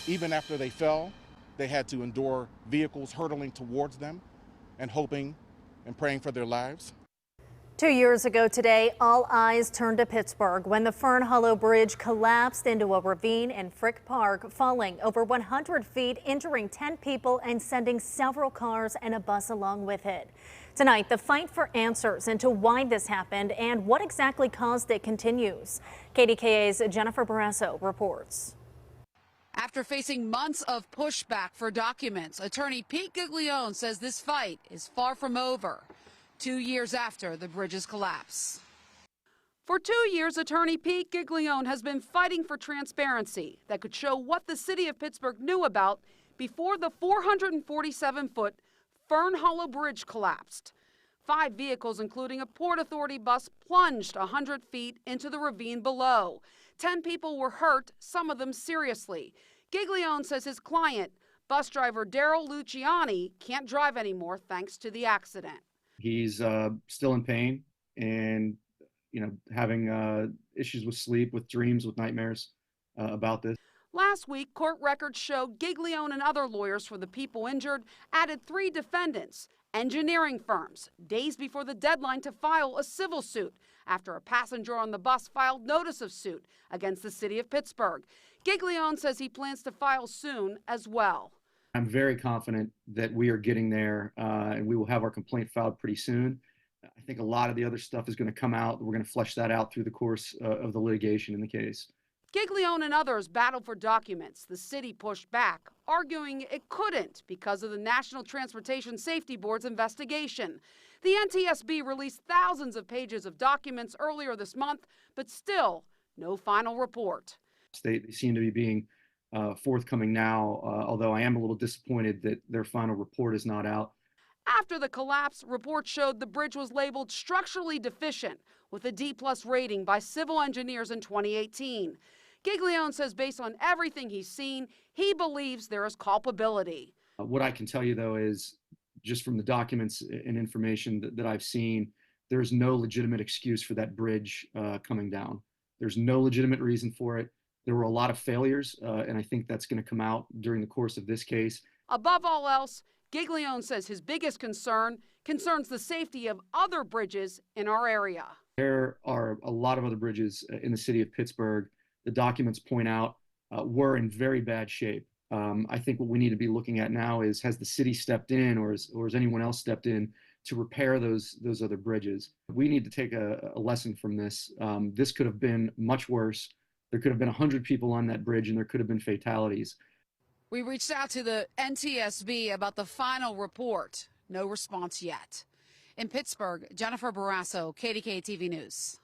Even after they fell, they had to endure vehicles hurtling towards them and hoping and praying for their lives. 2 years ago today, all eyes turned to Pittsburgh when the Fern Hollow Bridge collapsed into a ravine in Frick Park, falling over 100 feet, injuring 10 people and sending several cars and a bus along with it. Tonight, the fight for answers into why this happened and what exactly caused it continues. KDKA's Jennifer Borrasso reports. After facing months of pushback for documents, attorney Pete Giglione says this fight is far from over. 2 years after the bridge's collapse. For 2 years, attorney Pete Giglione has been fighting for transparency that could show what the city of Pittsburgh knew about before the 447-foot Fern Hollow Bridge collapsed. 5 vehicles, including a Port Authority bus, plunged 100 feet into the ravine below. 10 people were hurt, some of them seriously. Giglione says his client, bus driver Daryl Luciani, can't drive anymore thanks to the accident. He's still in pain and, having issues with sleep, with dreams, with nightmares about this. Last week, court records showed Giglione and other lawyers for the people injured added 3 defendants, engineering firms, days before the deadline to file a civil suit after a passenger on the bus filed notice of suit against the city of Pittsburgh. Giglione says he plans to file soon as well. I'm very confident that we are getting there, and we will have our complaint filed pretty soon. I think a lot of the other stuff is going to come out. We're going to flesh that out through the course of the litigation in the case. Giglione and others battled for documents. The city pushed back, arguing it couldn't because of the National Transportation Safety Board's investigation. The NTSB released thousands of pages of documents earlier this month, but still no final report. They seem to be being forthcoming now, although I am a little disappointed that their final report is not out. After the collapse, reports showed the bridge was labeled structurally deficient with a D+ rating by civil engineers in 2018. Giglione says based on everything he's seen, he believes there is culpability. What I can tell you, though, is just from the documents and information that I've seen, there's no legitimate excuse for that bridge coming down. There's no legitimate reason for it. There were a lot of failures, and I think that's going to come out during the course of this case. Above all else, Giglione says his biggest concern concerns the safety of other bridges in our area. There are a lot of other bridges in the city of Pittsburgh. The documents point out were in very bad shape. I think what we need to be looking at now is, has the city stepped in, or has anyone else stepped in to repair those other bridges? We need to take a lesson from this. This could have been much worse. There could have been 100 people on that bridge, and there could have been fatalities. We reached out to the NTSB about the final report. No response yet. In Pittsburgh, Jennifer Borrasso, KDKA-TV News.